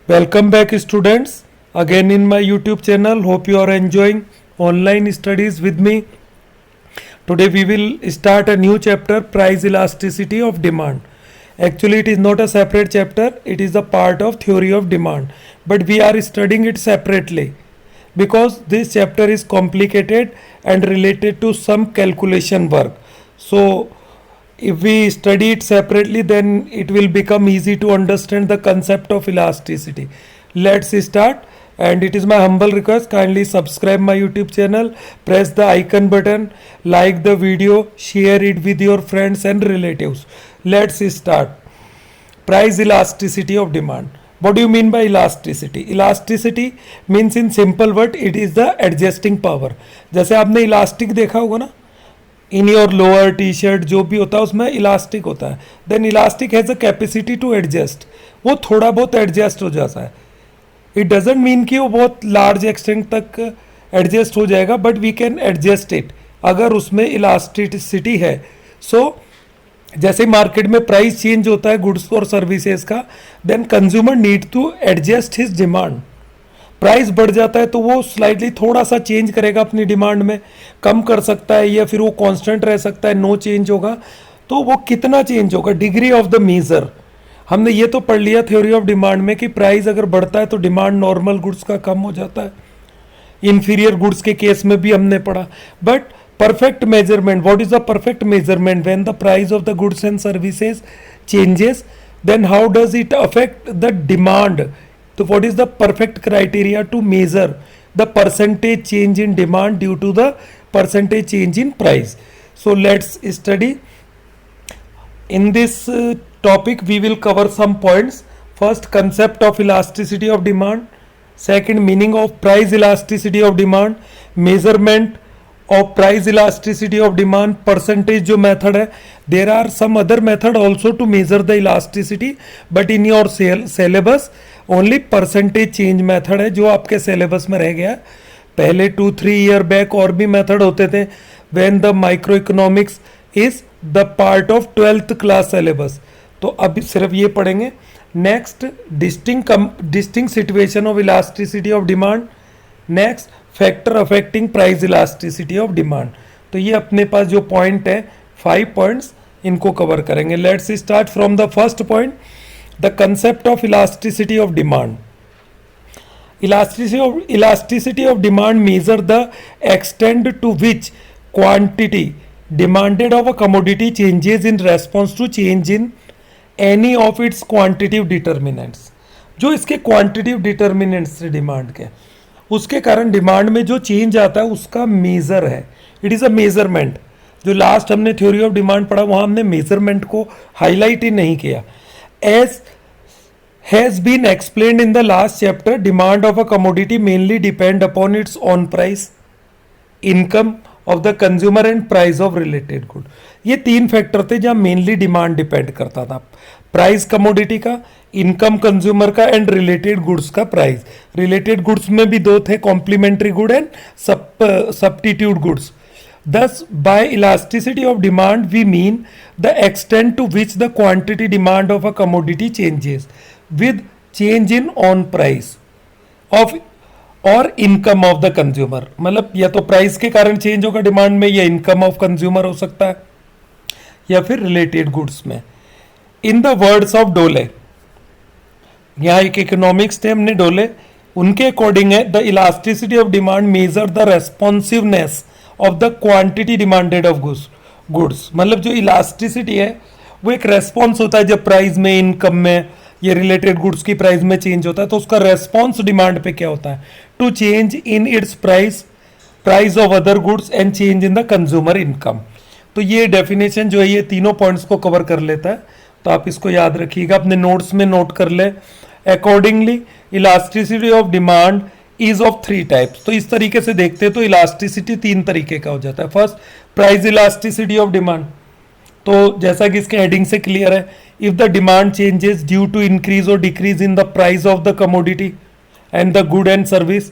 Welcome back, students, again in my YouTube channel. Hope you are enjoying online studies with me. Today we will start a new chapter, price elasticity of demand. Actually, it is not a separate chapter, it is a part of theory of demand, but we are studying it separately because this chapter is complicated and related to some calculation work. So if we study it separately, then it will become easy to understand the concept of elasticity. Let's start, and it is my humble request, kindly subscribe my YouTube channel, press the icon button, like the video, share it with your friends and relatives. Let's start. Price elasticity of demand. What do you mean by elasticity? Elasticity means in simple word it is the adjusting power. जैसे आपने elastic देखा होगा ना, in your lower T shirt जो भी होता है उसमें इलास्टिक होता है. Then elastic has a capacity to adjust. वो थोड़ा बहुत एडजस्ट हो जाता है. इट डजेंट मीन कि वो बहुत लार्ज एक्सटेंट तक एडजस्ट हो जाएगा, but we can adjust it अगर उसमें इलास्टिसिटी है. सो जैसे मार्केट में प्राइस चेंज होता है गुड्स और सर्विसेज का, then consumer need to adjust his demand. Price बढ़ जाता है तो वो स्लाइटली थोड़ा सा चेंज करेगा अपनी डिमांड में, कम कर सकता है या फिर वो कांस्टेंट रह सकता है, नो चेंज होगा. तो वो कितना चेंज होगा, डिग्री ऑफ द मेजर. हमने ये तो पढ़ लिया थ्योरी ऑफ डिमांड में कि प्राइस अगर बढ़ता है तो डिमांड नॉर्मल गुड्स का कम हो जाता है. इंफीरियर गुड्स के केस में भी हमने पढ़ा. But perfect measurement, what is the perfect measurement when the price of the goods and services changes, then how does it affect the demand? So what is the perfect criteria to measure the percentage change in demand due to the percentage change in price? So let's study. In this topic we will cover some points. First, concept of elasticity of demand. Second, meaning of price elasticity of demand. Measurement of price elasticity of demand. Percentage जो method है, there are some other method also to measure the elasticity, but in your syllabus only percentage change method है जो आपके syllabus में रह गया. पहले 2-3 year back और भी method होते थे when the microeconomics is the part of 12th class syllabus. तो अभी सिर्फ ये पढ़ेंगे. Next, distinct situation of elasticity of demand. Next, factor affecting price elasticity of demand. तो ये अपने पास जो पॉइंट है 5 पॉइंट्स, इनको कवर करेंगे. Let's start from the first point, the concept of elasticity of demand. Elasticity of demand measure the extend to which quantity demanded of a commodity changes in response to change in any of its quantitative determinants. जो इसके quantitative determinants demand के, उसके कारण demand में जो change आता है उसका मेजर है. It is a measurement. जो लास्ट हमने थ्योरी ऑफ डिमांड पढ़ा वहाँ हमने मेजरमेंट को हाईलाइट ही नहीं किया. As has been explained in the last chapter, demand of a commodity mainly depend upon its own price, income of the consumer and price of related good. ये 3 factor थे जहाँ मेनली डिमांड डिपेंड करता था. Price commodity का, income consumer का and related goods का price. Related goods में भी 2 थे, complementary good and substitute goods. Thus, by elasticity of demand, we mean the extent to which the quantity demand of a commodity changes with change in on price of और income of the consumer. मतलब या तो price के कारण change होगा demand में, या income of consumer हो सकता है, या फिर रिलेटेड गुड्स में. इन द वर्ड्स ऑफ डोले, यहाँ एक इकोनॉमिक्स थे हमने डोले, उनके अकॉर्डिंग है the elasticity of demand measure the responsiveness of the quantity demanded of goods. मतलब जो इलास्टिसिटी है वो एक रेस्पॉन्स होता है जब प्राइस में, इनकम में, ये रिलेटेड गुड्स की प्राइस में चेंज होता है, तो उसका रेस्पॉन्स डिमांड पे क्या होता है, to change in its price of other goods and change in the consumer income. तो ये डेफिनेशन जो है ये तीनों पॉइंट्स को कवर कर लेता है. तो आप इसको याद रखिएगा, अपने नोट्स में नोट कर ले. Accordingly elasticity of demand is of 3 types. तो इस तरीके से देखते हैं तो इलास्टिसिटी 3 तरीके का हो जाता है. First, price elasticity of demand. तो जैसा कि इसके हेडिंग से क्लियर है, if the demand changes due to increase और decrease in the price of the commodity and the good and service,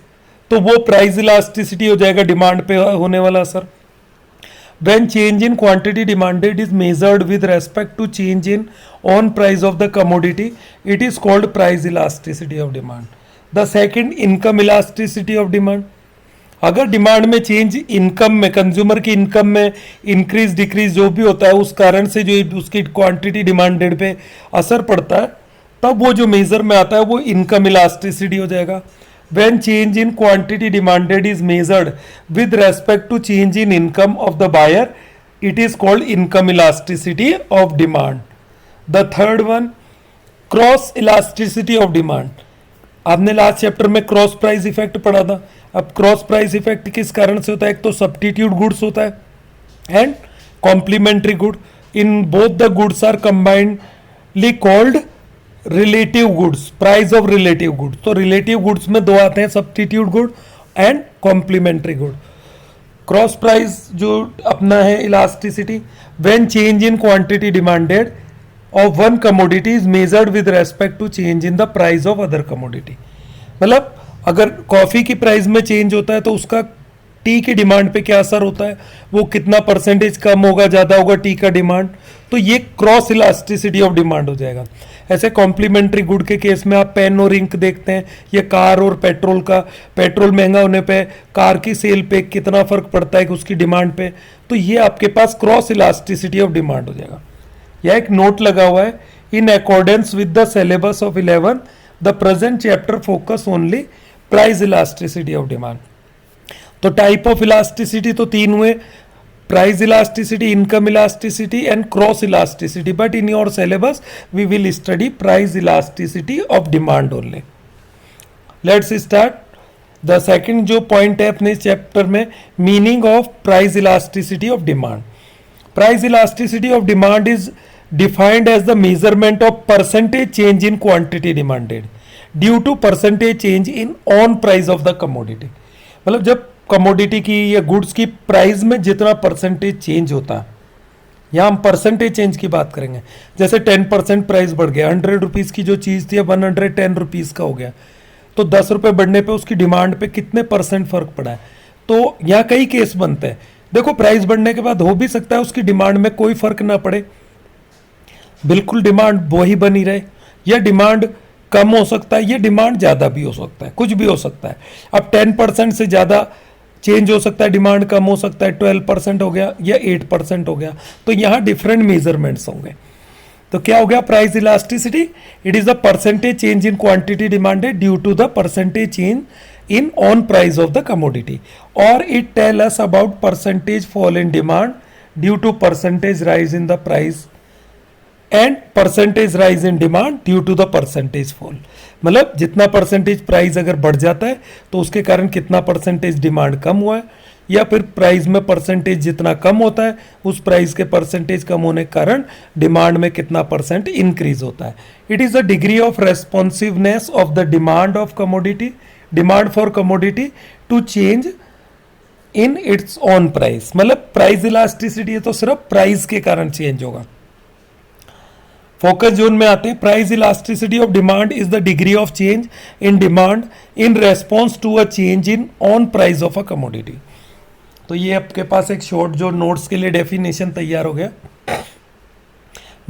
तो वो प्राइस इलास्टिसिटी हो जाएगा, डिमांड पे होने वाला असर. When change in quantity demanded is measured with respect to change in on price of the commodity, it is called price elasticity of demand. The second, income elasticity of demand. अगर demand में change income में, consumer की income में increase decrease जो भी होता है उस कारण से जो उसकी क्वांटिटी डिमांडेड पे असर पड़ता है, तब वो जो मेजर में आता है वो इनकम इलास्टिसिटी हो जाएगा. When change in quantity demanded is measured with respect to change in income of the buyer, it is called income elasticity of demand. The third one, cross elasticity of demand. आपने last chapter में cross price effect पढ़ा था. अब cross price effect किस कारण से होता है? एक तो सब्स्टिट्यूट गुड्स होता है and complementary good. In both the goods are combinedly called relative goods, price of relative goods. तो रिलेटिव गुड्स में दो आते हैं, substitute good and complementary good. Cross price जो अपना है elasticity, when change in quantity demanded of one commodity is measured with respect to change in the price of other commodity. मतलब अगर कॉफी की प्राइस में चेंज होता है तो उसका टी की डिमांड पे क्या असर होता है, वो कितना परसेंटेज कम होगा ज़्यादा होगा टी का डिमांड. तो ये क्रॉस इलास्टिसिटी ऑफ डिमांड हो जाएगा. ऐसे कॉम्प्लीमेंट्री गुड के केस में आप पेन और इंक देखते हैं, ये कार और पेट्रोल का, पेट्रोल महंगा होने पे कार की सेल पे कितना फर्क पड़ता है कि उसकी डिमांड पे. तो ये आपके पास क्रॉस इलास्टिसिटी ऑफ डिमांड हो जाएगा. यह एक नोट लगा हुआ है, in accordance with the syllabus of 11 the present chapter focus only price elasticity of demand. तो टाइप ऑफ इलास्टिसिटी तो तीन हुए, price elasticity, income elasticity and cross elasticity. But in your syllabus we will study price elasticity of demand only. Let's start. The second जो point है अपने chapter में, meaning of price elasticity of demand. Price elasticity of demand is defined as the measurement of percentage change in quantity demanded due to percentage change in own price of the commodity. मतलब जब commodity की या goods की price में जितना percentage change होता है, यहाँ हम परसेंटेज चेंज की बात करेंगे. जैसे 10% प्राइस बढ़ गया, 100 रुपीज़ की जो चीज़ थी 110 रुपीज़ का हो गया, तो 10 रुपये बढ़ने पे उसकी डिमांड पे कितने परसेंट फर्क पड़ा है. तो यहाँ कई केस बनते हैं. देखो प्राइस बढ़ने के बाद हो भी सकता है उसकी डिमांड में कोई फर्क ना पड़े, बिल्कुल डिमांड वही बनी रहे, या डिमांड कम हो सकता है, या डिमांड ज़्यादा भी हो सकता है, कुछ भी हो सकता है. अब 10% से ज़्यादा चेंज हो सकता है, डिमांड कम हो सकता है, 12% हो गया या 8% हो गया. तो यहाँ डिफरेंट मेजरमेंट्स होंगे. तो क्या हो गया price elasticity? It is the percentage change in quantity demanded due to the percentage change in on price of the commodity, or it tell us about percentage fall in demand due to percentage rise in the price and percentage rise in demand due to the percentage fall. मतलब जितना percentage price अगर बढ़ जाता है तो उसके कारण कितना परसेंटेज डिमांड कम हुआ है, या फिर प्राइस में परसेंटेज जितना कम होता है उस प्राइस के परसेंटेज कम होने के कारण डिमांड में कितना परसेंट इंक्रीज होता है. It is the degree of responsiveness of the demand of commodity, demand for commodity to change in its own price. मतलब प्राइस इलास्टिसिटी है तो सिर्फ प्राइस के कारण चेंज होगा. फोकस जोन में आते हैं. Price elasticity of demand is the degree of change in demand in response to a change in own price of a commodity. तो ये आपके पास एक शॉर्ट जो नोट्स के लिए डेफिनेशन तैयार हो गया.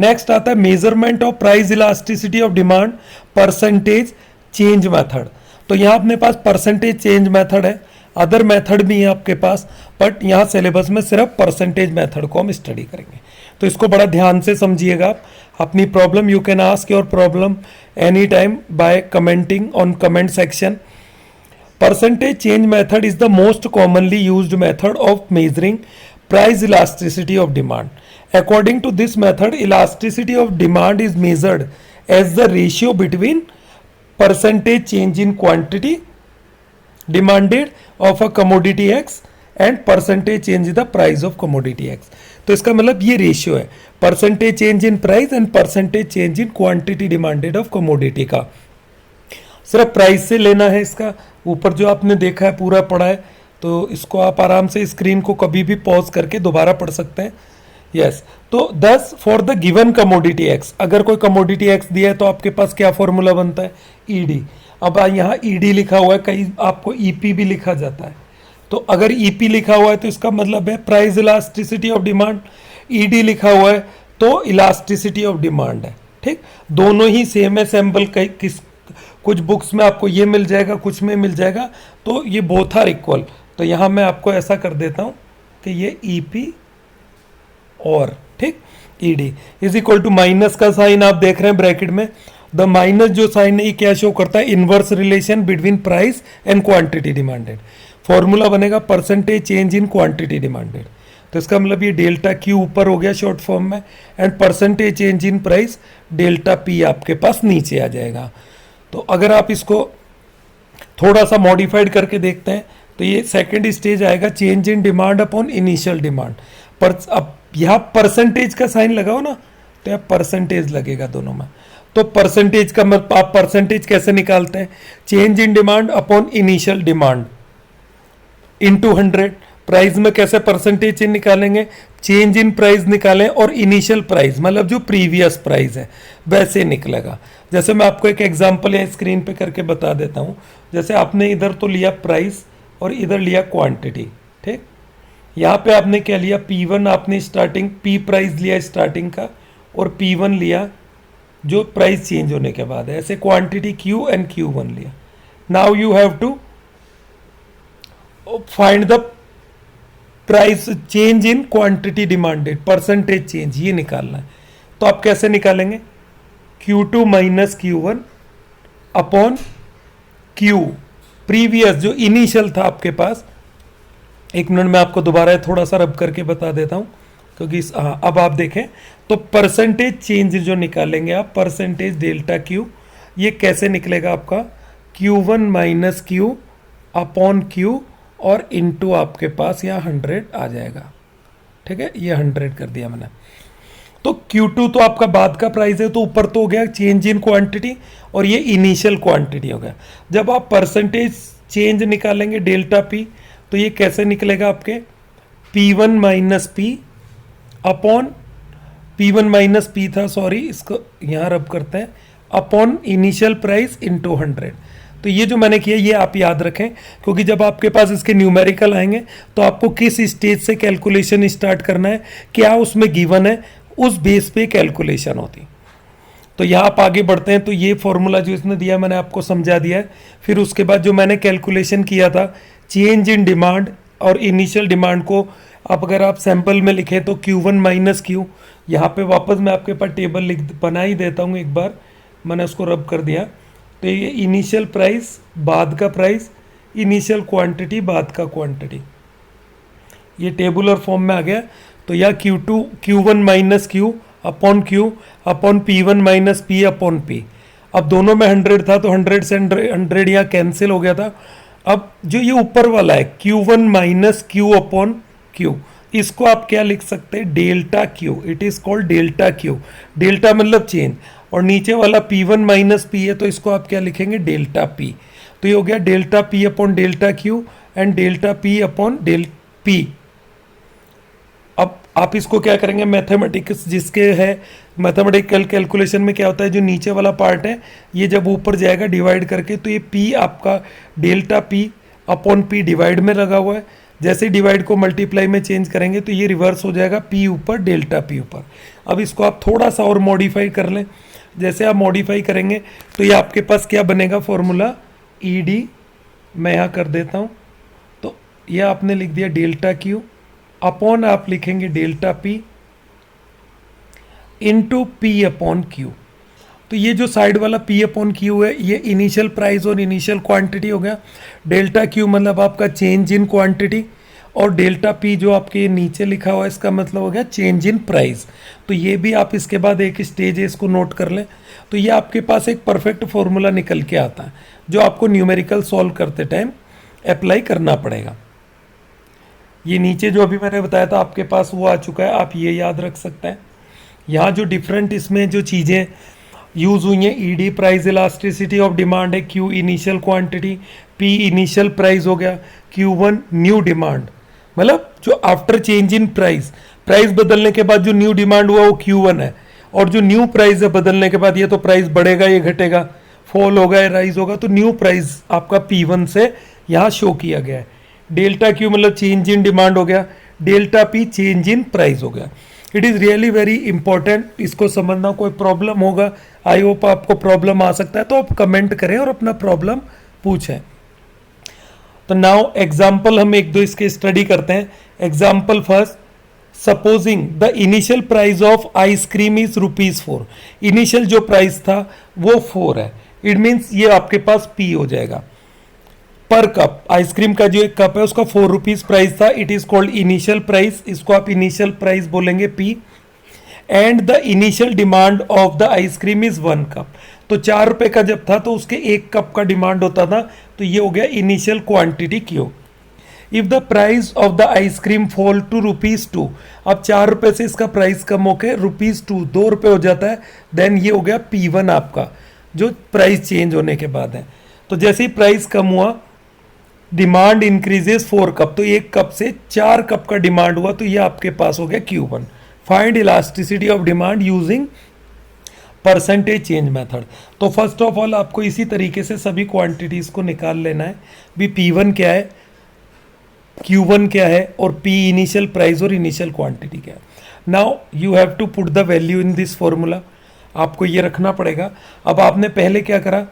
नेक्स्ट आता है measurement of price elasticity of demand percentage change method. तो यहाँ अपने पास परसेंटेज चेंज मेथड है, अदर मेथड भी है आपके पास, बट यहाँ सिलेबस में सिर्फ परसेंटेज मेथड को हम स्टडी करेंगे. तो इसको बड़ा ध्यान से समझिएगा आप. अपनी problem you can ask your problem any time by commenting on comment section. Percentage change method is the most commonly used method of measuring price elasticity of demand. According to this method elasticity of demand is measured as the ratio between percentage change in quantity demanded of a commodity X and percentage change in the price of commodity X. तो इसका मतलब ये ratio है, percentage change in price and percentage change in quantity demanded of commodity का. सिर्फ price से लेना है. इसका ऊपर जो आपने देखा है पूरा पढ़ा है, तो इसको आप आराम से स्क्रीन को कभी भी पॉज करके दोबारा पढ़ सकते हैं. यस. तो 10 for the given commodity x, अगर कोई कमोडिटी एक्स दिया है तो आपके पास क्या फॉर्मूला बनता है? ईडी. अब यहाँ ईडी लिखा हुआ है, कहीं आपको ईपी भी लिखा जाता है. तो अगर ईपी लिखा हुआ है तो इसका मतलब है price elasticity of demand, ED लिखा हुआ है तो इलास्टिसिटी ऑफ डिमांड है। ठीक, दोनों ही सेम है, सैम्पल किस कुछ बुक्स में आपको ये मिल जाएगा, कुछ में मिल जाएगा, तो ये बोथ आर इक्वल। तो यहाँ मैं आपको ऐसा कर देता हूँ कि ये ईपी और ठीक ED is equal to minus का साइन आप देख रहे हैं ब्रैकेट में। द माइनस जो साइन है ये क्या शो करता है, inverse relation between price and quantity demanded. Formula बनेगा percentage change in quantity demanded. तो इसका मतलब ये डेल्टा क्यू ऊपर हो गया शॉर्ट फॉर्म में, and percentage change in price delta P आपके पास नीचे आ जाएगा। तो अगर आप इसको थोड़ा सा मॉडिफाइड करके देखते हैं तो ये सेकंड स्टेज आएगा change in demand upon initial demand. पर अब यहाँ परसेंटेज का साइन लगाओ ना, तो यहाँ परसेंटेज लगेगा दोनों में। तो परसेंटेज का मतलब आप परसेंटेज कैसे निकालते हैं, change in demand upon initial demand into 100। Price में कैसे परसेंटेज निकालेंगे, चेंज इन प्राइस निकालें और इनिशियल प्राइस मतलब जो प्रीवियस प्राइस है वैसे निकलेगा। जैसे मैं आपको एक एग्जांपल यहाँ स्क्रीन पे करके बता देता हूँ। जैसे आपने इधर तो लिया प्राइस और इधर लिया क्वांटिटी। ठीक, यहाँ पे आपने क्या लिया, P1 आपने स्टार्टिंग P प्राइस लिया स्टार्टिंग का, और P1 लिया जो प्राइस चेंज होने के बाद है। ऐसे क्वांटिटी Q एंड Q1 लिया। Now you have to find the price change in quantity demanded, percentage change ये निकालना है। तो आप कैसे निकालेंगे, Q2 minus Q1 upon Q previous जो इनिशियल था आपके पास। एक मिनट में आपको दोबारा थोड़ा सा रब करके बता देता हूं, क्योंकि अब आप देखें तो परसेंटेज चेंज जो निकालेंगे आप, परसेंटेज डेल्टा Q, ये कैसे निकलेगा आपका, Q1 minus Q upon Q और इनटू आपके पास यहाँ 100 आ जाएगा। ठीक है, ये 100 कर दिया मैंने। तो Q2 तो आपका बाद का प्राइस है, तो ऊपर तो हो गया चेंज इन क्वांटिटी और ये इनिशियल क्वांटिटी हो गया। जब आप परसेंटेज चेंज निकालेंगे डेल्टा P, तो ये कैसे निकलेगा आपके, P1 minus P upon P1 minus P था, सॉरी इसको यहाँ रब करते हैं, अपॉन इनिशियल प्राइस इनटू 100। तो ये जो मैंने किया ये आप याद रखें, क्योंकि जब आपके पास इसके न्यूमेरिकल आएंगे तो आपको किस स्टेज से कैलकुलेशन स्टार्ट करना है, क्या उसमें गिवन है, उस बेस पे कैलकुलेशन होती। तो यहाँ आप आगे बढ़ते हैं। तो ये फॉर्मूला जो इसने दिया मैंने आपको समझा दिया है। फिर उसके बाद जो मैंने कैलकुलेशन किया था चेंज इन डिमांड और इनिशियल डिमांड को आप अगर आप सैंपल में लिखें तो Q1 माइनस Q, यहाँ पे वापस मैं आपके पास टेबल लिख बना ही देता हूँ, एक बार मैंने उसको रब कर दिया। तो ये इनिशियल प्राइस बाद का प्राइस, इनिशियल क्वांटिटी बाद का क्वांटिटी, ये टेबुलर फॉर्म में आ गया। तो यह Q1 minus Q upon Q upon P1 minus P upon P। अब दोनों में 100 था तो 100 से 100 यहाँ कैंसिल हो गया था। अब जो ये ऊपर वाला है Q1 minus Q upon Q, इसको आप क्या लिख सकते हैं, delta Q, it is called delta Q। Delta मतलब चेंज, और नीचे वाला P1 माइनस P है तो इसको आप क्या लिखेंगे, डेल्टा P। तो ये हो गया delta P upon delta Q and delta P upon del P। अब आप इसको क्या करेंगे, मैथमेटिक्स जिसके है, मैथमेटिकल कैलकुलेशन में क्या होता है, जो नीचे वाला पार्ट है ये जब ऊपर जाएगा डिवाइड करके, तो ये P आपका delta P upon P divide में लगा हुआ है। जैसे डिवाइड को मल्टीप्लाई में चेंज करेंगे तो ये रिवर्स हो जाएगा, P ऊपर डेल्टा P ऊपर। अब इसको आप थोड़ा सा और मॉडिफाई कर लें। जैसे आप मॉडिफाई करेंगे तो ये आपके पास क्या बनेगा फॉर्मूला, ED मैं यहाँ कर देता हूँ। तो ये आपने लिख दिया डेल्टा Q अपॉन आप लिखेंगे delta P into P upon Q। तो ये जो साइड वाला P अपॉन Q है ये इनिशियल प्राइस और इनिशियल क्वांटिटी हो गया। डेल्टा Q मतलब आपका चेंज इन क्वांटिटी, और डेल्टा P जो आपके नीचे लिखा हुआ है इसका मतलब हो गया चेंज इन प्राइस। तो ये भी आप इसके बाद एक स्टेज है, इसको नोट कर लें। तो ये आपके पास एक परफेक्ट फॉर्मूला निकल के आता है जो आपको न्यूमेरिकल सॉल्व करते टाइम अप्लाई करना पड़ेगा। ये नीचे जो अभी मैंने बताया था आपके पास वो आ चुका है, आप ये याद रख सकते हैं। यहाँ जो डिफरेंट इसमें जो चीज़ें यूज़ हुई हैं, ED price elasticity of demand है, Q initial quantity, P initial price हो गया, Q1 न्यू डिमांड मतलब जो after change in price, price बदलने के बाद जो न्यू डिमांड हुआ वो Q1 है, और जो न्यू प्राइस है बदलने के बाद ये तो प्राइस बढ़ेगा, ये घटेगा, फॉल होगा या राइज होगा, तो न्यू प्राइस आपका P1 से यहाँ शो किया गया है। डेल्टा क्यू मतलब चेंज इन डिमांड हो गया, delta P change in price हो गया। It is really very important, इसको समझना। कोई प्रॉब्लम होगा, आई होप आपको प्रॉब्लम आ सकता है तो आप कमेंट करें और अपना प्रॉब्लम पूछें। तो नाउ एग्जाम्पल हम एक दो इसके स्टडी करते हैं। Example first, supposing the initial price of ice cream is ₹4। Initial जो प्राइस था वो 4 है। इट मीन्स ये आपके पास पी हो जाएगा पर कप। आइसक्रीम का जो एक कप है उसका ₹4 प्राइस था, it is called initial price, इसको आप इनिशियल प्राइस बोलेंगे P. And the initial demand of the ice cream is 1 cup. तो ₹4 का जब था तो उसके 1 कप का डिमांड होता था, तो ये हो गया initial quantity Q. If the price of the ice cream fall to ₹2, अब ₹4 से इसका प्राइस कम होकर ₹2 ₹2 हो जाता है, देन ये हो गया P1 आपका, जो प्राइस चेंज होने के बाद है। तो जैसे ही प्राइस कम हुआ, डिमांड इंक्रीजेस 4 कप, तो 1 कप से 4 कप का डिमांड हुआ, तो ये आपके पास हो गया Q1। Find elasticity of demand using percentage change method. तो फर्स्ट ऑफ ऑल आपको इसी तरीके से सभी क्वांटिटीज को निकाल लेना है। भी P1 क्या है, Q1 क्या है, और P इनिशियल प्राइस और इनिशियल क्वांटिटी क्या है। Now you have to put the value in this formula, आपको ये रखना पड़ेगा। अब आपने पहले क्या करा,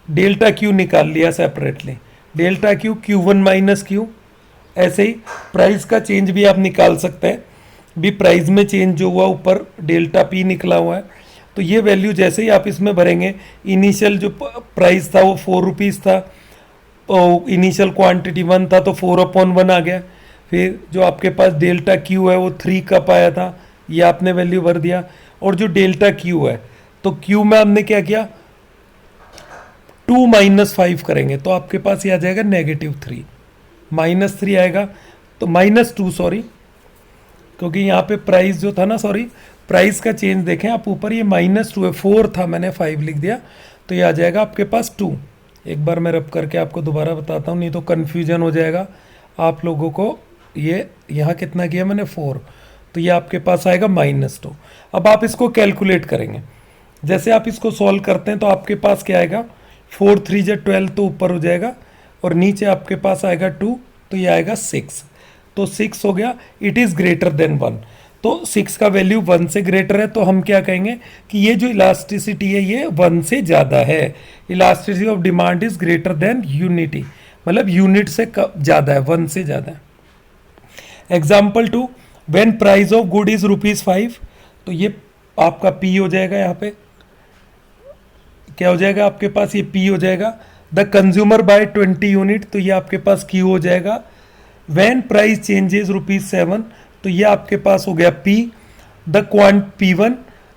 डेल्टा क्यू निकाल लिया separately, delta Q Q1 minus Q. ऐसे ही प्राइस का चेंज भी आप निकाल सकते हैं, भी प्राइस में चेंज जो हुआ ऊपर डेल्टा पी निकला हुआ है, तो ये वैल्यू जैसे ही आप इसमें भरेंगे, इनिशियल जो प्राइस था वो ₹4 था, इनिशियल क्वांटिटी 1 था तो 4/1 आ गया। फिर जो आपके पास डेल्टा क्यू है वो 3 कप आया था, ये आपने वैल्यू भर दिया। और जो डेल्टा क्यू है, तो क्यू में हमने क्या किया, 2 - 5 करेंगे तो आपके पास ये आ जाएगा -3, -3 आएगा, तो -2 सॉरी, क्योंकि यहाँ पे प्राइस जो था ना, सॉरी प्राइस का चेंज देखें आप ऊपर, ये -2 है, 4 था मैंने 5 लिख दिया, तो ये आ जाएगा आपके पास 2। एक बार मैं रब करके आपको दोबारा बताता हूँ, नहीं तो कन्फ्यूजन हो जाएगा आप लोगों को। ये यहाँ कितना किया मैंने 4, तो ये आपके पास आएगा -2। अब आप इसको कैलकुलेट करेंगे, जैसे आप इसको सॉल्व करते हैं तो आपके पास क्या आएगा, 4 3 × 12 तो ऊपर हो जाएगा, और नीचे आपके पास आएगा 2, तो ये आएगा 6, तो 6 हो गया। इट इज़ ग्रेटर देन 1, तो 6 का वैल्यू 1 से ग्रेटर है, तो हम क्या कहेंगे कि ये जो इलास्टिसिटी है ये 1 से ज़्यादा है। Elasticity of demand is greater than unity, मतलब यूनिट से ज़्यादा है, 1 से ज़्यादा है। Example 2, when price of good is ₹5, तो ये आपका P हो जाएगा, यहाँ पे क्या हो जाएगा आपके पास, ये P हो जाएगा। द कंज्यूमर बाय 20 यूनिट, तो ये आपके पास Q हो जाएगा। व्हेन प्राइस चेंजेस ₹7, तो ये आपके पास हो गया P। The P1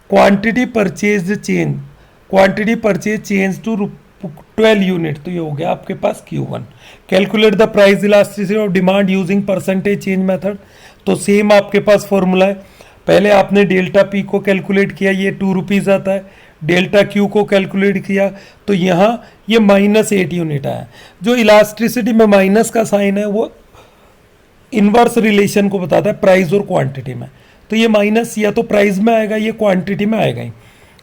quantity purchase change, quantity purchase change to 12 unit, तो ये हो गया आपके पास Q1। Calculate the price elasticity of demand using percentage change method, तो सेम आपके पास फॉर्मूला है। पहले आपने डेल्टा P को कैलकुलेट किया, ये ₹2 आता है। डेल्टा Q को कैलकुलेट किया, तो यहाँ ये -8 यूनिट आया। जो इलास्टिसिटी में माइनस का साइन है वो इनवर्स रिलेशन को बताता है प्राइस और क्वांटिटी में, तो ये माइनस या तो प्राइस में आएगा, ये क्वांटिटी में आएगा ही।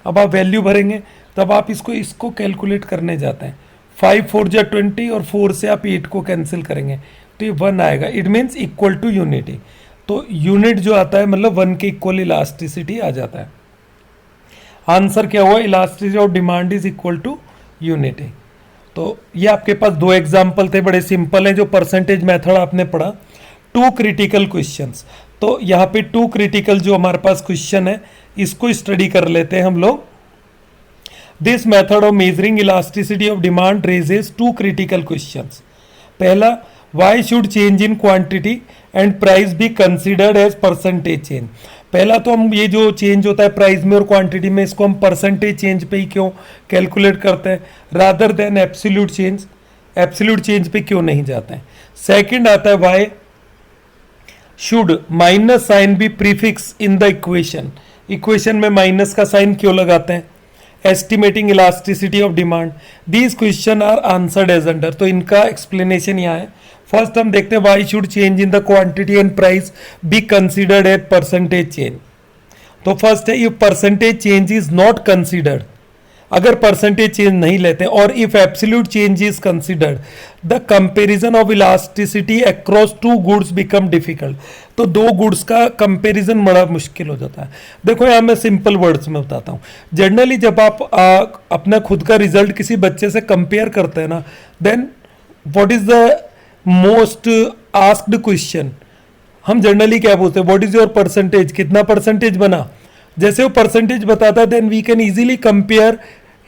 अब आप वैल्यू भरेंगे, तब आप इसको कैलकुलेट करने जाते हैं। 5 4 × 20, और 4 से आप 8 को कैंसिल करेंगे, तो ये 1 आएगा। It means equal to unity, तो यूनिट जो आता है मतलब 1 के इक्वल इलास्टिसिटी आ जाता है। आंसर क्या हुआ, elasticity of demand is equal to unity. तो ये आपके पास 2 एग्जाम्पल थे, बड़े सिंपल हैं, जो परसेंटेज मेथड आपने पढ़ा। 2 क्रिटिकल क्वेश्चंस, तो यहाँ पे 2 क्रिटिकल जो हमारे पास क्वेश्चन है, इसको स्टडी कर लेते हैं हम लोग। This method of measuring elasticity of demand raises 2 critical questions. पहला, why should change in quantity and price be considered as percentage change. पहला तो हम ये जो चेंज होता है प्राइस में और क्वांटिटी में, इसको हम परसेंटेज चेंज पे ही क्यों कैलकुलेट करते हैं rather than absolute change, absolute change पे क्यों नहीं जाते हैं। सेकंड आता है, why should minus sign be prefix in the equation, equation में माइनस का साइन क्यों लगाते हैं। Estimating elasticity of demand, these question are answered as under, तो इनका एक्सप्लेनेशन यहाँ है। फर्स्ट हम देखते हैं, why should change in the quantity and price be considered as percentage change. तो फर्स्ट है, ये percentage change is not considered, अगर परसेंटेज चेंज नहीं लेते और if absolute change is considered the comparison of elasticity across two goods become difficult. तो दो goods का कंपैरिजन बड़ा मुश्किल हो जाता है। देखो यहाँ मैं सिंपल वर्ड्स में बताता हूँ। जनरली जब आप अपना खुद का रिजल्ट किसी बच्चे से कंपेयर करते हैं ना, then what is the most asked question, हम जनरली क्या पूछते हैं, व्हाट इज योर परसेंटेज, कितना परसेंटेज बना। जैसे वो परसेंटेज बताता है then we can easily compare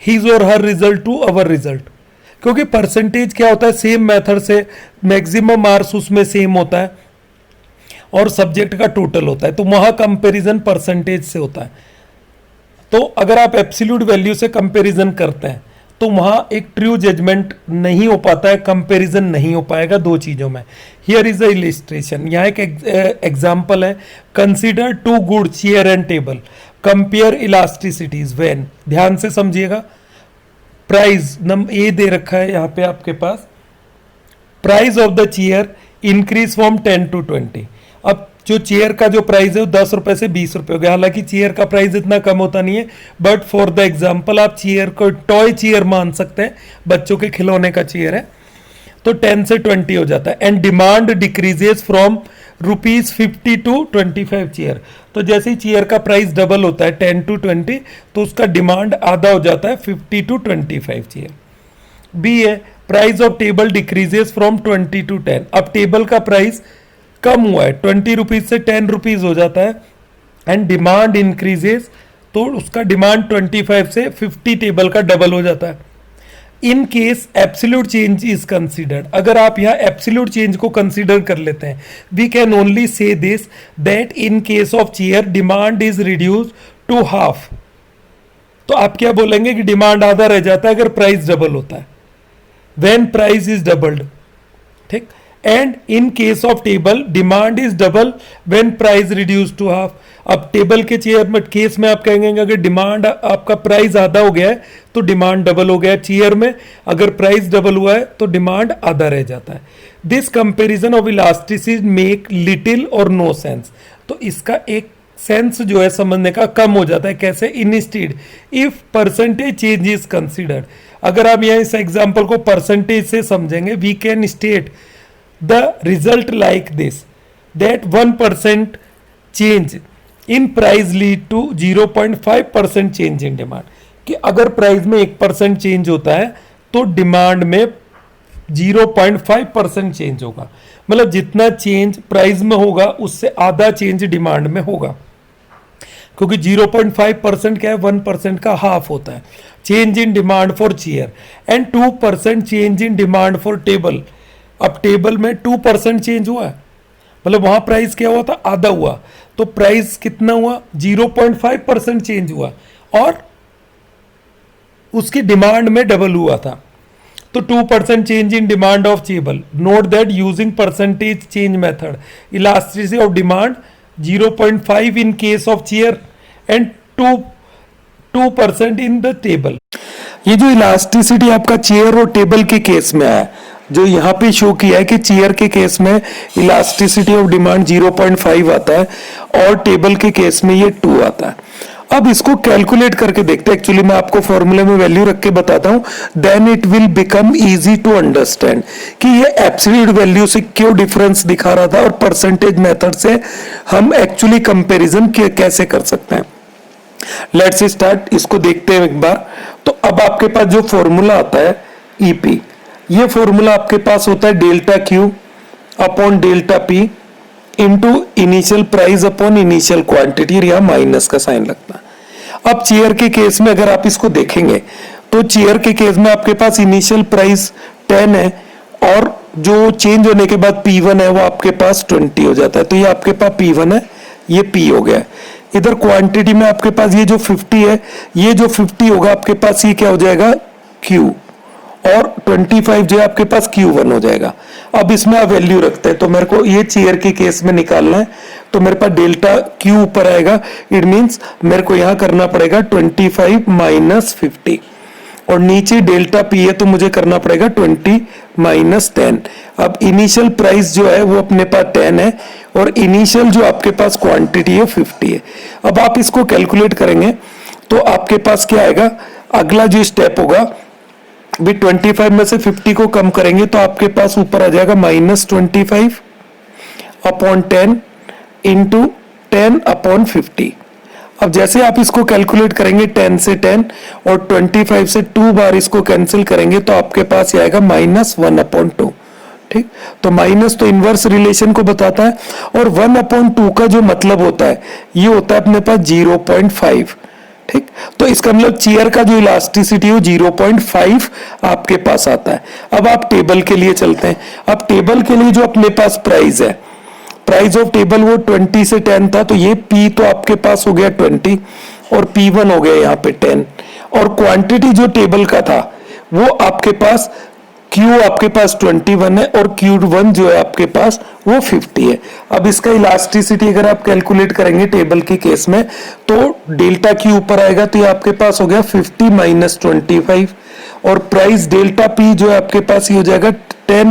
his और her result to our result, क्योंकि परसेंटेज क्या होता है, सेम मेथड से मैक्सिमम मार्क्स उसमें सेम होता है और सब्जेक्ट का टोटल होता है, तो वहां कंपैरिजन परसेंटेज से होता है। तो अगर आप एब्सोल्यूट वैल्यू से कंपैरिजन करते हैं तो वहां एक ट्रू जजमेंट नहीं हो पाता है, कंपैरिजन नहीं हो पाएगा दो चीजों में। हियर इज अ इलिस्ट्रेशन, यहाँ एक एग्जांपल है, consider two good chair and table, compare elasticities when. ध्यान से समझिएगा, प्राइस ए दे रखा है यहाँ पे आपके पास, price of the chair increase from 10 to 20। अब जो चेयर का जो प्राइस है वो 10 रुपए से 20 रुपए हो गया। हालांकि चेयर का प्राइस इतना कम होता नहीं है, बट फॉर द एग्जांपल आप चेयर को टॉय चेयर मान सकते हैं, बच्चों के खिलौने का चेयर है, तो 10 से 20 हो जाता है। And demand decreases from ₹50 to 25 chair. तो जैसे ही चेयर का प्राइस डबल होता है 10 to 20, तो उसका डिमांड आधा हो जाता है 50 to 25 चेयर। बी है, price of table decreases from 20 to 10। अब टेबल का प्राइस कम हुआ है, 20 रुपीज से 10 रुपीज हो जाता है, एंड डिमांड इंक्रीजेस, तो उसका डिमांड 25 से 50 टेबल का डबल हो जाता है। In case absolute change is considered, अगर आप यहाँ एब्सोल्यूट चेंज को कंसीडर कर लेते हैं, we can only say this that in case of chair demand is reduce to half. तो आप क्या बोलेंगे कि डिमांड आधा रह जाता है अगर प्राइस डबल होता है, व्हेन प्राइस इज डबल्ड, ठीक। And in case of table demand is double when price reduce to half. अब टेबल के चेयर में केस में आप कहेंगे अगर डिमांड आपका प्राइस आधा हो गया है तो डिमांड डबल हो गया है। चेयर में अगर प्राइस डबल हुआ है तो डिमांड आधा रह जाता है। This comparison of elasticity make little और नो सेंस। तो इसका एक सेंस जो है समझने का कम हो जाता है। कैसे? Instead if percentage change is considered. अगर आप यहाँ इस एग्जाम्पल को परसेंटेज से समझेंगे, we can state the result like this, that 1% change in price lead to 0.5% change in demand। कि अगर प्राइस में 1% चेंज होता है तो डिमांड में 0.5% चेंज होगा, मतलब जितना चेंज प्राइस में होगा उससे आधा चेंज डिमांड में होगा, क्योंकि 0.5% क्या है, 1% का हाफ होता है। Change in demand for chair and 2% change in demand for table. अब टेबल में 2% चेंज हुआ है, मतलब वहां प्राइस क्या हुआ था, आधा हुआ, तो प्राइस कितना हुआ, 0.5% चेंज हुआ और उसकी डिमांड में डबल हुआ था, तो 2% change in demand of table. Note that using percentage change method elasticity of demand 0.5 in case of chair and 2% in the table. ये जो इलास्टिसिटी आपका चेयर और टेबल के केस में है, जो यहाँ पे शो किया है कि चेयर के केस में इलास्टिसिटी ऑफ डिमांड 0.5 आता है और टेबल के केस में ये 2 आता है। अब इसको कैलकुलेट करके देखते हैं। एक्चुअली मैं आपको फॉर्मूले में वैल्यू रख के बताता हूं, then it will become easy to understand कि ये एब्सोल्यूट वैल्यू से क्यों डिफरेंस दिखा रहा था और परसेंटेज मेथड से हम एक्चुअली कंपैरिजन कैसे कर सकते हैं। लेट्स स्टार्ट, इसको देखते हैं एक बार। तो अब आपके पास जो फॉर्मूला आता है ईपी, ये फॉर्मूला आपके पास होता है delta Q upon delta P into initial price upon initial quantity, यहाँ माइनस का साइन लगता है। अब चेयर के केस में अगर आप इसको देखेंगे तो चेयर के केस में आपके पास इनिशियल प्राइस 10 है और जो चेंज होने के बाद P1 है वो आपके पास 20 हो जाता है, तो ये आपके पास P1 है, ये P हो गया। इधर क्वांटिटी में आपके पास ये जो 50 है, ये जो 50 होगा आपके पास ये क्या हो जाएगा, Q, और 25 जो है आपके पास Q1 हो जाएगा। अब इसमें आप वैल्यू रखते हैं, तो मेरे को ये चेयर के केस में निकालना है, तो मेरे पास डेल्टा Q ऊपर आएगा, इट मींस मेरे को यहां करना पड़ेगा 25 माइनस 50, और नीचे डेल्टा P है तो मुझे करना पड़ेगा 20 माइनस 10। अब इनिशियल प्राइस जो है वो अपने पास 10 है और इनिशियल जो आपके पास क्वांटिटी है 50 है। अब आप इसको कैलकुलेट करेंगे तो आपके पास क्या आएगा, अगला जो स्टेप होगा भी 25 में से 50 को कम करेंगे तो आपके पास ऊपर आ जाएगा -25 अपॉन 10 इंटू 10 अपॉन 50। अब जैसे आप इसको कैलकुलेट करेंगे 10 से 10 और 25 से 2 बार इसको कैंसिल करेंगे तो आपके पास आएगा -1/2। ठीक, तो माइनस तो इनवर्स रिलेशन को बताता है और 1/2 का जो मतलब होता है ये होता है अपने पास 0.5। ठीक, तो इसका मतलब चेयर का जो इलास्टिसिटी हो 0.5 आपके पास आता है। अब आप टेबल के लिए चलते हैं। अब टेबल के लिए जो अपने पास प्राइस है, प्राइस ऑफ टेबल वो 20 से 10 था, तो ये P तो आपके पास हो गया 20 और P1 हो गया यहाँ पे 10 और क्वांटिटी जो टेबल का था वो आपके पास Q आपके पास 21 है और Q1 जो है आपके पास वो 50 है। अब इसका इलास्टिसिटी अगर आप कैलकुलेट करेंगे टेबल के केस में तो डेल्टा Q ऊपर आएगा तो ये आपके पास हो गया 50 माइनस 25 और प्राइस डेल्टा P जो है आपके पास ये हो जाएगा 10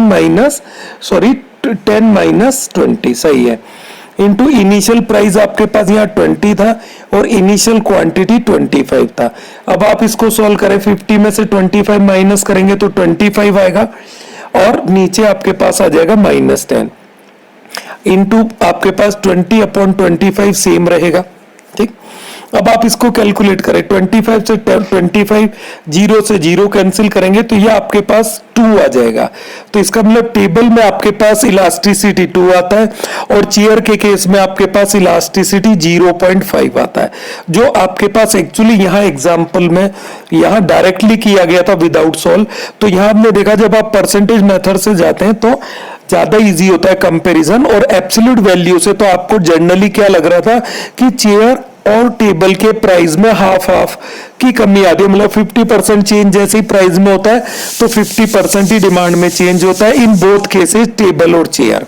माइनस 20 सही है इंटू इनिशियल प्राइस आपके पास यहाँ 20 था और इनिशियल क्वांटिटी 25 था। अब आप इसको सॉल्व करें 50 में से 25 माइनस करेंगे तो 25 आएगा और नीचे आपके पास आ जाएगा -10 इंटू आपके पास 20/25 सेम रहेगा। ठीक, अब आप इसको कैलकुलेट करें 25 से 25 0 से 0 कैंसिल करेंगे तो ये आपके पास 2 आ जाएगा। तो इसका मतलब टेबल में आपके पास इलास्टिसिटी 2 आता है और चेयर के केस में आपके पास इलास्टिसिटी 0.5 आता है, जो आपके पास एक्चुअली यहाँ एग्जाम्पल में यहाँ डायरेक्टली किया गया था विदाउट सॉल्व। तो यहाँ हमने देखा जब आप परसेंटेज मेथड से जाते हैं तो ज्यादा इजी होता है कंपैरिजन और एब्सोल्यूट वैल्यू से। तो आपको जनरली क्या लग रहा था कि चेयर और टेबल के प्राइस में हाफ हाफ की कमी आती है, मतलब 50% चेंज जैसे ही प्राइस में होता है तो 50% ही डिमांड में चेंज होता है इन बोथ केसेस टेबल और चेयर।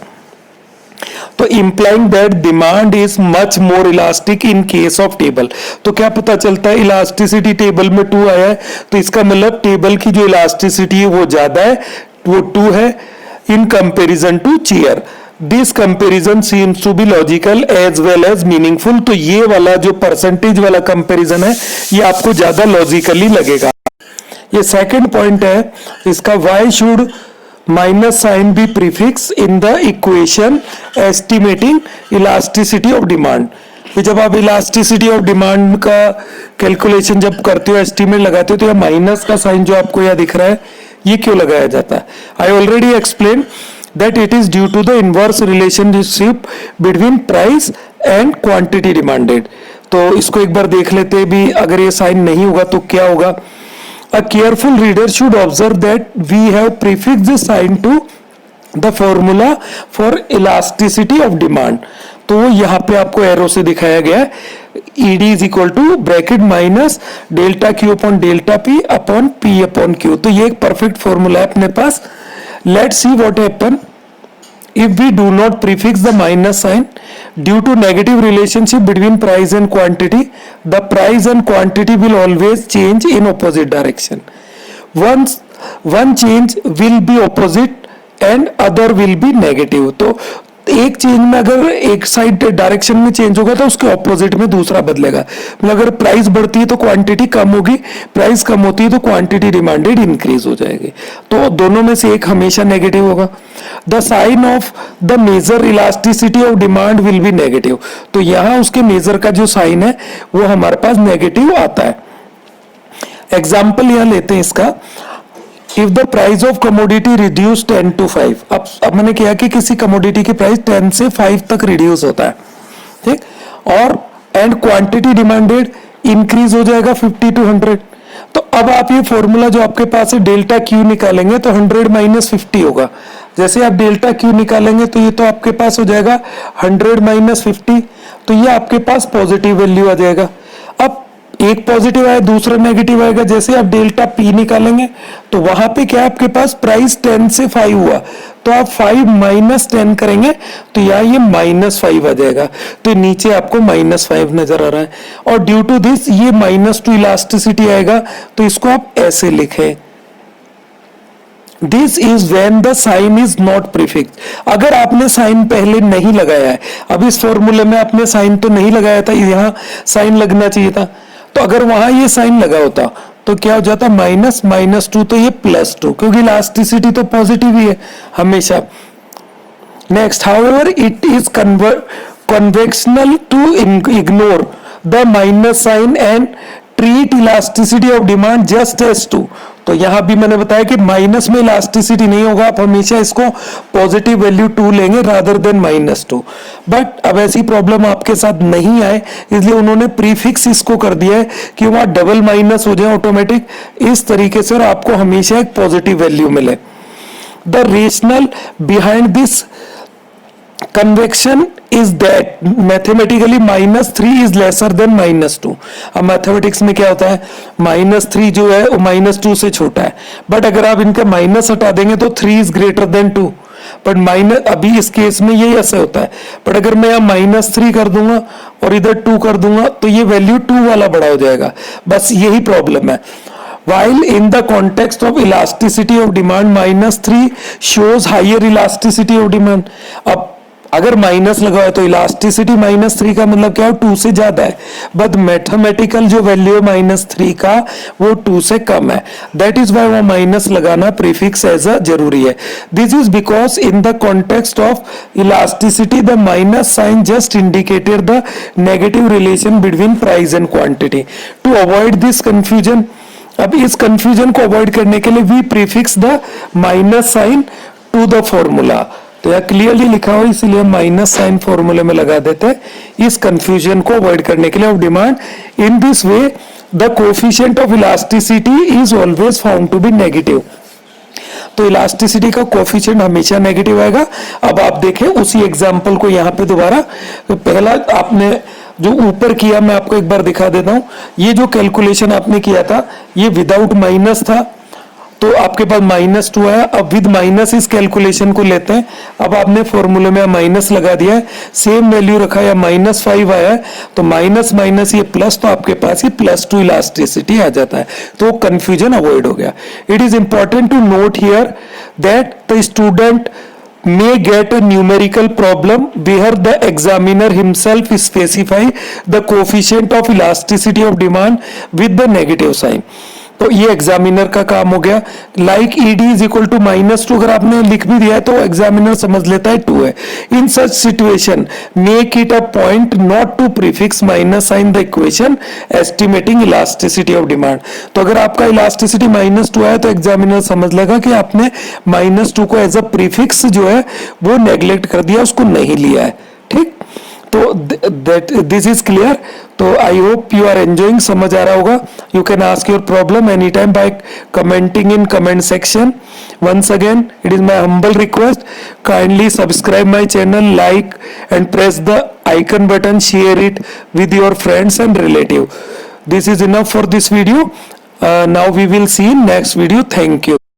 तो implying that demand is much more elastic in case of table. तो क्या पता चलता है इलास्टिसिटी टेबल में 2 आया है तो इसका मतलब टेबल की जो इलास्टिसिटी है वो ज्यादा है, वो 2 है in comparison to chair. This comparison seems to be logical as well as meaningful. तो ये वाला जो परसेंटेज वाला कंपैरिजन है ये आपको ज्यादा लॉजिकली लगेगा। ये सेकंड पॉइंट है इसका, why should minus sign be prefix in the equation estimating elasticity of demand. जब आप इलास्टिसिटी ऑफ डिमांड का कैलकुलेशन जब करते हो, एस्टिमेट लगाते हो, तो यह माइनस का साइन जो आपको यह दिख रहा है ये क्यों लगाया जाता है? I already explain that it is due to the inverse relationship between price and quantity demanded। तो इसको एक बार देख लेते हैं भी, अगर ये साइन नहीं होगा तो क्या होगा। A careful reader should observe that we have prefixed the sign to the formula for elasticity of demand। तो यहाँ पे आपको एरो से दिखाया गया है ED is equal to bracket minus delta Q upon delta P upon P upon Q। तो ये एक परफेक्ट फॉर्मूला है अपने पास। Let's see what happen if we do not prefix the minus sign. Due to negative relationship between price and quantity, the price and quantity will always change in opposite direction. One change will be opposite and other will be negative। तो एक change में अगर एक side direction में change होगा तो उसके opposite में दूसरा बदलेगा। मतलब अगर प्राइस बढ़ती है तो क्वांटिटी कम होगी, प्राइस कम होती है तो क्वांटिटी डिमांडेड इंक्रीज हो जाएगी। तो दोनों में से एक हमेशा नेगेटिव होगा। The sign of the measure elasticity of demand will be negative. तो यहाँ उसके मेजर का जो साइन है वो हमारे पास नेगेटिव आता है। एग्जाम्पल यहाँ लेते हैं इसका, if the price of commodity reduce 10 to 5। अब मैंने किया कि किसी कमोडिटी की प्राइस 10 से 5 तक रिड्यूस होता है, ठीक, और एंड क्वांटिटी डिमांडेड इंक्रीज हो जाएगा 50 to 100। तो अब आप ये फॉर्मूला जो आपके पास है डेल्टा Q निकालेंगे तो 100 माइनस 50 होगा। जैसे आप डेल्टा Q निकालेंगे तो ये तो आपके पास हो जाएगा 100 माइनस 50, तो ये आपके पास पॉजिटिव वैल्यू आ जाएगा। अब एक पॉजिटिव आया दूसरा नेगेटिव आएगा। जैसे आप डेल्टा P निकालेंगे तो वहां पे क्या आपके पास प्राइस 10 से 5 हुआ तो आप 5 माइनस 10 करेंगे तो यहाँ ये -5 आ जाएगा। तो नीचे आपको -5 नजर आ रहा है और ड्यू टू दिस ये -2 इलास्टिसिटी आएगा। तो इसको आप ऐसे लिखें, this is when the sign is not prefix. अगर आपने साइन पहले नहीं लगाया है, अब इस फॉर्मूले में आपने साइन तो नहीं लगाया था, यहाँ साइन लगना चाहिए था, तो अगर वहां ये साइन लगा होता तो क्या हो जाता है माइनस माइनस टू, तो ये प्लस टू, क्योंकि इलास्टिसिटी तो पॉजिटिव ही है हमेशा. Next, however it is conventional to ignore the minus sign and treat elasticity of demand just as two. तो यहां भी मैंने बताया कि माइनस में इलास्टिसिटी नहीं होगा, आप हमेशा इसको पॉजिटिव वैल्यू 2 लेंगे रादर देन माइनस 2. बट अब ऐसी प्रॉब्लम आपके साथ नहीं आए, इसलिए उन्होंने प्रीफिक्स इसको कर दिया है कि वहां डबल माइनस हो जाए ऑटोमेटिक इस तरीके से, और आपको हमेशा एक पॉजिटिव वैल्यू मिले. The rational behind this convection is that mathematically -3 is lesser than -2. अब मैथमेटिक्स में क्या होता है, -3 जो है वो -2 से छोटा है, बट अगर आप इनका माइनस हटा देंगे तो 3 is greater than 2. But minus, अभी इस केस में ये ऐसे होता है, बट अगर मैं यहाँ -3 कर दूंगा और इधर 2 कर दूंगा तो ये वैल्यू 2 वाला बड़ा हो जाएगा. बस यही प्रॉब्लम है. While in the context of elasticity of demand, -3 shows higher elasticity of demand. अब अगर माइनस लगा है तो इलास्टिसिटी -3 का मतलब क्या है, 2 से ज्यादा है, बट मैथमेटिकल जो वैल्यू है -3 का वो 2 से कम है. दैट इज वाई वो माइनस लगाना प्रीफिक्स एज अ जरूरी है. This is because in the context of elasticity the minus sign just indicated the negative relation between price and quantity. To avoid this confusion, अब इस confusion को avoid करने के लिए we prefix the minus sign to the formula. तो यह clearly लिखा हुआ, इसलिए माइनस साइन फॉर्मूले में लगा देते हैं इस कंफ्यूजन को अवॉइड करने के लिए of demand. In this way the coefficient of elasticity is always found to be negative. तो इलास्टिसिटी का कोएफिशिएंट हमेशा नेगेटिव आएगा. अब आप देखें उसी एग्जांपल को यहाँ पे दोबारा, पहला आपने जो ऊपर किया मैं आपको एक बार दिखा देता हूं. ये जो कैलकुलेशन आपने किया था ये विदाउट माइनस था, तो आपके पास -2 आया. अब विद माइनस इस कैलकुलेशन को लेते हैं. अब आपने फॉर्मूले में माइनस लगा दिया है, सेम वैल्यू रखा है, -5 आया है, तो माइनस माइनस ये प्लस, तो आपके पास ये +2 इलास्टिसिटी आ जाता है. तो कंफ्यूजन अवॉइड हो गया. It is important to note here that the student may get a numerical problem where the examiner himself specify the coefficient of elasticity of demand with the negative sign. तो ये examiner का काम हो गया. Like ED is equal to -2 अगर आपने लिख भी दिया है तो एग्जामिनर समझ लेता है 2 है. In such situation make it a point not to prefix minus sign the equation estimating elasticity of demand. तो अगर आपका इलास्टिसिटी -2 है तो एग्जामिनर समझ लेगा कि आपने -2 को एज अ प्रीफिक्स जो है वो नेग्लेक्ट कर दिया, उसको नहीं लिया है. ठीक, तो दिस इज क्लियर. तो I hope you are enjoying, समझ आ रहा होगा. You can ask your problem any time by commenting in comment section. once again it is my humble request, kindly subscribe my channel, like and press the icon button, share it with your friends and relative. This is enough for this video. Now we will see in next video. Thank you.